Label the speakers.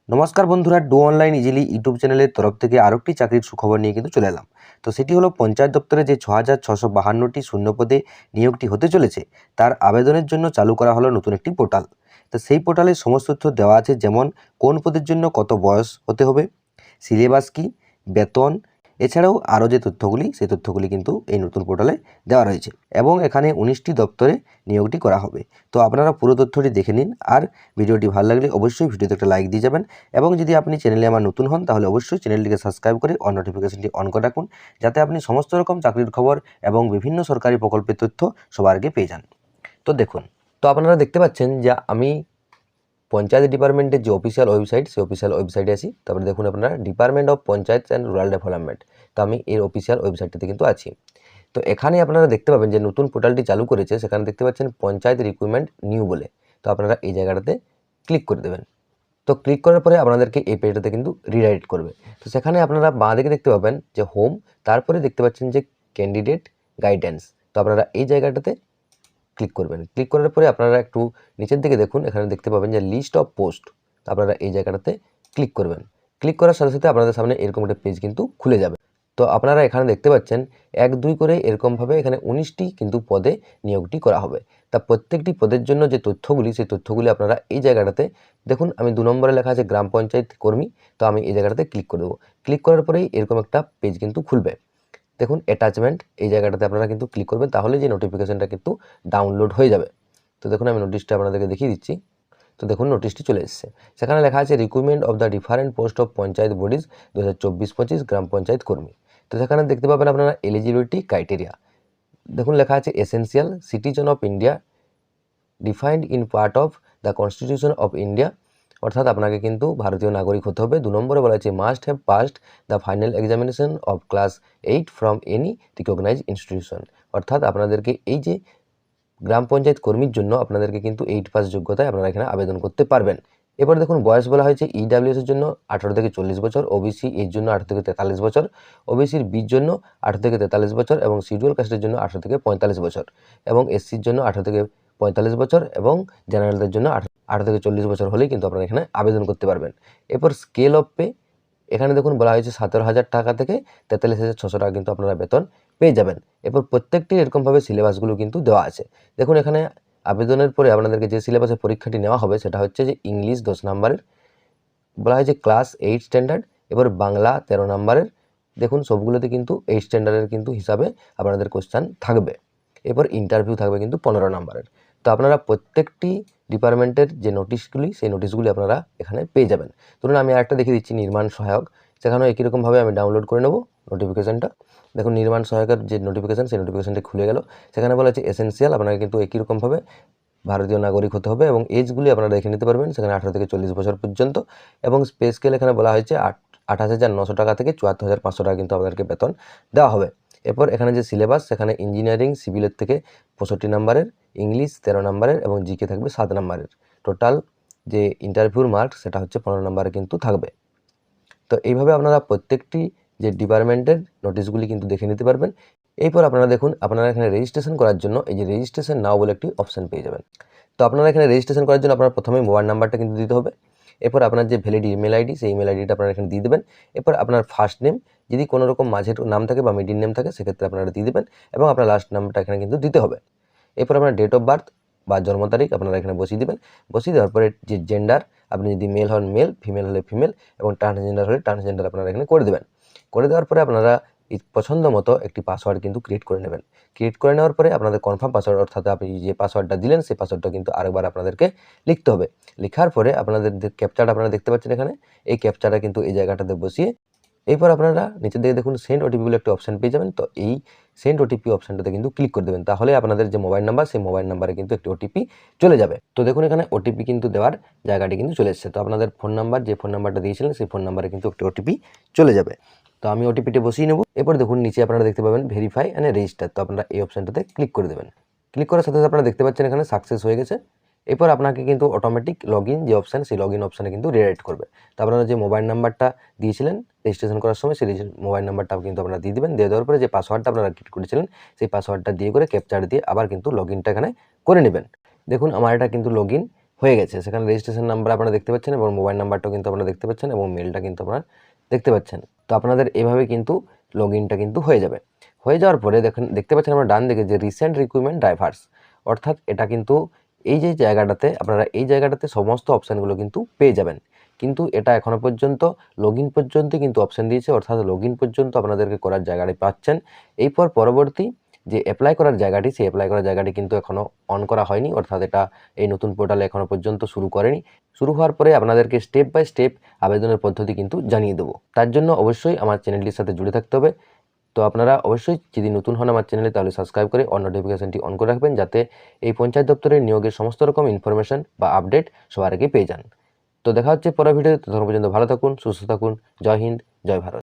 Speaker 1: নমস্কার বন্ধুরা, do online easily YouTube চ্যানেলের তরফ থেকে আরেকটি চাকরির সুখবর নিয়ে কিন্তু চলে এলাম। তো সেটি হলো পঞ্চায়েত দপ্তরে যে ৬,৬৫২টি শূন্য পদে নিয়োগটি হতে চলেছে, তার আবেদনের জন্য চালু করা হলো নতুন একটি পোর্টাল। তো সেই পোর্টালে সমস্ত তথ্য দেওয়া আছে, যেমন কোন পদের জন্য কত বয়স হতে হবে, সিলেবাস কী, বেতন, এছাড়াও আরও যে তথ্যগুলি সেই তথ্যগুলি কিন্তু এই নতুন পোর্টালে দেওয়া রয়েছে এবং এখানে ১৯টি দপ্তরে নিয়োগটি করা হবে। তো আপনারা পুরো তথ্যটি দেখে নিন, আর ভিডিওটি ভালো লাগলে অবশ্যই ভিডিওতে একটা লাইক দিয়ে যাবেন এবং যদি আপনি চ্যানেলে আমার নতুন হন তাহলে অবশ্যই চ্যানেলটিকে সাবস্ক্রাইব করে অন নোটিফিকেশনটি অন করে রাখুন, যাতে আপনি সমস্ত রকম চাকরির খবর এবং বিভিন্ন সরকারি প্রকল্পের তথ্য সবার আগে পেয়ে যান। তো দেখুন, তো আপনারা দেখতে পাচ্ছেন যে আমি পঞ্চায়েত ডিপার্টমেন্টের যে অফিসিয়াল ওয়েবসাইট, সেই অফিসিয়াল ওয়েবসাইটে আছি। তারপরে দেখুন আপনারা department of panchayat and rural development, তো আমি এর অফিসিয়াল ওয়েবসাইটটিতে কিন্তু আছি। তো এখানে আপনারা দেখতে পাবেন যে নতুন পোর্টালটি চালু করেছে, সেখানে দেখতে পাচ্ছেন পঞ্চায়েত রিক্রুটমেন্ট নিউ বলে। তো আপনারা এই জায়গাটাতে ক্লিক করে দেবেন। তো ক্লিক করার পরে আপনাদেরকে এই পেজটাতে কিন্তু রিডাইরেক্ট করবে। তো সেখানে আপনারা বাঁ দিকে দেখতে পাবেন যে হোম, তারপরে দেখতে পাচ্ছেন যে ক্যান্ডিডেট গাইডেন্স। তো আপনারা এই জায়গাটাতে ক্লিক করবেন। ক্লিক করার পরে আপনারা একটু নিচের দিকে দেখুন, এখানে দেখতে পাবেন যে লিস্ট অফ পোস্ট। তো আপনারা এই জায়গাটাতে ক্লিক করবেন। ক্লিক করার সাথে সাথে আপনাদের সামনে এরকম একটা পেজ কিন্তু খুলে যাবে। তো আপনারা এখানে দেখতে পাচ্ছেন 1-2 করে এরকমভাবে এখানে 19টি কিন্তু পদে নিয়োগটি করা হবে। তা প্রত্যেকটি পদের জন্য যে তথ্যগুলি, সেই তথ্যগুলি আপনারা এই জায়গাটাতে দেখুন। আমি 2 নম্বরে লেখা আছে গ্রাম পঞ্চায়েত কর্মী। তো আমি এই জায়গাটাতে ক্লিক করে দেবো। ক্লিক করার পরেই এরকম একটা পেজ কিন্তু খুলবে। দেখুন অ্যাটাচমেন্ট, এই জায়গাটাতে আপনারা কিন্তু ক্লিক করবেন, তাহলে যে নোটিফিকেশনটা কিন্তু ডাউনলোড হয়ে যাবে। তো দেখুন আমি নোটিশটা আপনাদেরকে দেখিয়ে দিচ্ছি। তো দেখুন নোটিশটি চলে এসেছে। সেখানে লেখা আছে recruitment of the different post of panchayat bodies 2024-25 গ্রাম পঞ্চায়েত কর্মী। তো সেখানে দেখতে পাবেন আপনারা এলিজিবিলিটি ক্রাইটেরিয়া। দেখুন লেখা আছে essential citizen of India defined in part of the constitution of India, অর্থাৎ আপনাকে কিন্তু ভারতীয় নাগরিক হতে হবে। 2 নম্বরে বলা আছে must have passed the final examination of class 8 from any recognised institution, অর্থাৎ আপনাদেরকে এই যে গ্রাম পঞ্চায়েত কর্মীর জন্য আপনাদেরকে কিন্তু 8 পাস যোগ্যতায় আপনারা এখানে আবেদন করতে পারবেন। এবার দেখুন বয়স বলা হয়েছে ইডাব্লিউএস এর জন্য 18 থেকে 40 বছর, ওবিসি এর জন্য 18 থেকে 43 বছর, ওবিসির বির জন্য 18 থেকে 43 বছর এবং শিডিউল কাস্টের জন্য 18 থেকে 45 বছর এবং এসসির জন্য 18 থেকে 45 বছর এবং জেনারেলদের জন্য 18 থেকে 40 বছর হলেই কিন্তু আপনারা এখানে আবেদন করতে পারবেন। এরপর স্কেল অফ পে, এখানে দেখুন বলা হয়েছে 17,000 টাকা থেকে 43,600 টাকা কিন্তু আপনারা বেতন পেয়ে যাবেন। এরপর প্রত্যেকটি এরকমভাবে সিলেবাসগুলো কিন্তু দেওয়া আছে। দেখুন এখানে আবেদনের পরে আপনাদেরকে যে সিলেবাসের পরীক্ষাটি নেওয়া হবে সেটা হচ্ছে যে ইংলিশ 10 নম্বরের, বলা হয়েছে ক্লাস 8 স্ট্যান্ডার্ড, এবার বাংলা 13 নম্বরের। দেখুন সবগুলোতে কিন্তু 8 স্ট্যান্ডার্ডের কিন্তু হিসাবে আপনাদের কোশ্চেন থাকবে। এরপর ইন্টারভিউ থাকবে কিন্তু 15 নম্বরের। তো আপনারা প্রত্যেকটি ডিপার্টমেন্টের যে নোটিশগুলি, সেই নোটিশগুলি আপনারা এখানে পেয়ে যাবেন। ধরুন আমি আরেকটা দেখিয়ে দিচ্ছি নির্মাণ সহায়ক, সেখানেও একই রকমভাবে আমি ডাউনলোড করে নেব নোটিফিকেশানটা। দেখুন নির্মাণ সহায়কের যে নোটিফিকেশান, সেই নোটিফিকেশানটি খুলে গেল। সেখানে বলা আছে এসেন্সিয়াল, আপনাকে কিন্তু একই রকমভাবে ভারতীয় নাগরিক হতে হবে এবং এজগুলি আপনারা দেখে নিতে পারবেন, সেখানে 18 থেকে 40 বছর পর্যন্ত এবং পে স্কেল এখানে বলা হয়েছে 28,900 টাকা থেকে 74,500 টাকা কিন্তু আপনাদেরকে বেতন দেওয়া হবে। এরপর এখানে যে সিলেবাস, সেখানে ইঞ্জিনিয়ারিং সিভিলের থেকে 65 নম্বরের, ইংলিশ 13 নম্বরের এবং জিকে থাকবে 7 নম্বরের। টোটাল যে ইন্টারভিউর মার্ক সেটা হচ্ছে 15 নম্বরে কিন্তু থাকবে। তো এইভাবে আপনারা প্রত্যেকটি যে ডিপার্টমেন্টের নোটিশগুলি কিন্তু দেখে নিতে পারবেন। এরপর আপনারা দেখুন, আপনারা এখানে রেজিস্ট্রেশন করার জন্য এই যে রেজিস্ট্রেশন নাও বলে একটি অপশন পেয়ে যাবেন। তো আপনারা এখানে রেজিস্ট্রেশন করার জন্য আপনার প্রথমে মোবাইল নাম্বারটা কিন্তু দিতে হবে। এরপর আপনার যে ভ্যালিড ইমেল আইডি, সেই ইমেল আইডিটা আপনারা এখানে দিয়ে দেবেন। এরপর আপনার ফার্স্ট নেম, যদি কোনো রকম মাঝের নাম থাকে বা মিডিল নেম থাকে সেক্ষেত্রে আপনারা দিয়ে দেবেন এবং আপনার লাস্ট নামটা এখানে কিন্তু দিতে হবে। এরপর আপনার ডেট অফ বার্থ বা জন্ম তারিখ আপনারা এখানে বসিয়ে দেবেন। বসিয়ে দেওয়ার পরে যে জেন্ডার, আপনি যদি মেল হন মেল, ফিমেল হলে ফিমেল এবং ট্রান্সজেন্ডার হলে ট্রান্সজেন্ডার আপনারা এখানে করে দেবেন। করে দেওয়ার পরে আপনারা এই পছন্দ মতো একটি পাসওয়ার্ড কিন্তু ক্রিয়েট করে নেবেন। ক্রিয়েট করে নেওয়ার পরে আপনাদের কনফার্ম পাসওয়ার্ড, অর্থাৎ আপনি যে পাসওয়ার্ডটা দিলেন সেই পাসওয়ার্ডটা কিন্তু আরেকবার আপনাদেরকে লিখতে হবে। লেখার পরে আপনাদের যে ক্যাপচাটা আপনারা দেখতে পাচ্ছেন এখানে, এই ক্যাপচাটা কিন্তু এই জায়গাটাতে বসিয়ে এরপর আপনারা নিচের দিকে দেখুন সেন্ড ওটিপি বলে একটা অপশন পেয়ে যাবেন। তো এই সেন্ড ওটিপি অপশনটাতে কিন্তু ক্লিক করে দেবেন, তাহলে আপনাদের যে মোবাইল নাম্বার, সেই মোবাইল নাম্বারে কিন্তু একটি ওটিপি চলে যাবে। তো দেখুন এখানে ওটিপি কিন্তু দেওয়ার জায়গাটি কিন্তু চলে এসেছে। তো আপনাদের ফোন নাম্বার, যে ফোন নাম্বারটা দিয়েছিলেন সেই ফোন নাম্বারে কিন্তু একটি ওটিপি চলে যাবে। তো আমি ওটিপিটা বসিয়ে নেব। এরপর দেখুন নিচে আপনারা দেখতে পাবেন ভেরিফাই অ্যান্ড রেজিস্টার। তো আপনারা এই অপশনটাতে ক্লিক করে দেবেন। ক্লিক করার সাথে সাথে আপনারা দেখতে পাচ্ছেন এখানে সাকসেস হয়ে গেছে। এরপর আপনাকে কিন্তু অটোমেটিক লগইন যে অপশান, সেই লগইন অপশানে কিন্তু রিডাইরেক্ট করবে। তো আপনারা যে মোবাইল নাম্বারটা দিয়েছিলেন রেজিস্ট্রেশন করার সময়, সেই মোবাইল নাম্বারটাও কিন্তু আপনারা দিয়ে দেবেন। দিয়ে দেওয়ার পরে যে পাসওয়ার্ডটা আপনারা ক্রিয়েট করেছিলেন, সেই পাসওয়ার্ডটা দিয়ে করে ক্যাপচার দিয়ে আবার কিন্তু লগইনটা এখানে করে নেবেন। দেখুন আমার এটা কিন্তু লগইন হয়ে গেছে। সেখানে রেজিস্ট্রেশন নাম্বার আপনারা দেখতে পাচ্ছেন এবং মোবাইল নাম্বারটাও কিন্তু আপনারা দেখতে পাচ্ছেন এবং মেলটা কিন্তু আপনারা দেখতে পাচ্ছেন। তো আপনাদের এভাবে কিন্তু লগ ইনটা কিন্তু হয়ে যাবে। হয়ে যাওয়ার পরে দেখতে পাচ্ছেন আমরা ডান দিকে যে রিসেন্ট রিক্রুটমেন্ট ডাইভার্স, অর্থাৎ এটা কিন্তু এই যে জায়গাটাতে আপনারা এই জায়গাটাতে সমস্ত অপশানগুলো কিন্তু পেয়ে যাবেন। কিন্তু এটা এখনও পর্যন্ত লগ ইন পর্যন্ত কিন্তু অপশান দিয়েছে, অর্থাৎ লগ ইন পর্যন্ত আপনাদেরকে করার জায়গাটি পাচ্ছেন। এরপর পরবর্তী যে অ্যাপ্লাই করার জায়গাটি, সেই অ্যাপ্লাই করার জায়গাটি কিন্তু এখনও অন করা হয়নি, অর্থাৎ এটা এই নতুন পোর্টালে এখনও পর্যন্ত শুরু করেনি। শুরু হওয়ার পরে আপনাদেরকে স্টেপ বাই স্টেপ আবেদনের পদ্ধতি কিন্তু জানিয়ে দেবো। তার জন্য অবশ্যই আমার চ্যানেলটির সাথে জুড়ে থাকতে হবে। তো আপনারা অবশ্যই যদি নতুন হন আমার চ্যানেলে, তাহলে সাবস্ক্রাইব করে অন নোটিফিকেশনটি অন করে রাখবেন, যাতে এই পঞ্চায়েত দপ্তরের নিয়োগের সমস্ত রকম ইনফরমেশন বা আপডেট সবার আগে পেয়ে যান। তো দেখা হচ্ছে পরের ভিডিওতে। ততক্ষণ পর্যন্ত ভালো থাকুন, সুস্থ থাকুন। জয় হিন্দ, জয় ভারত।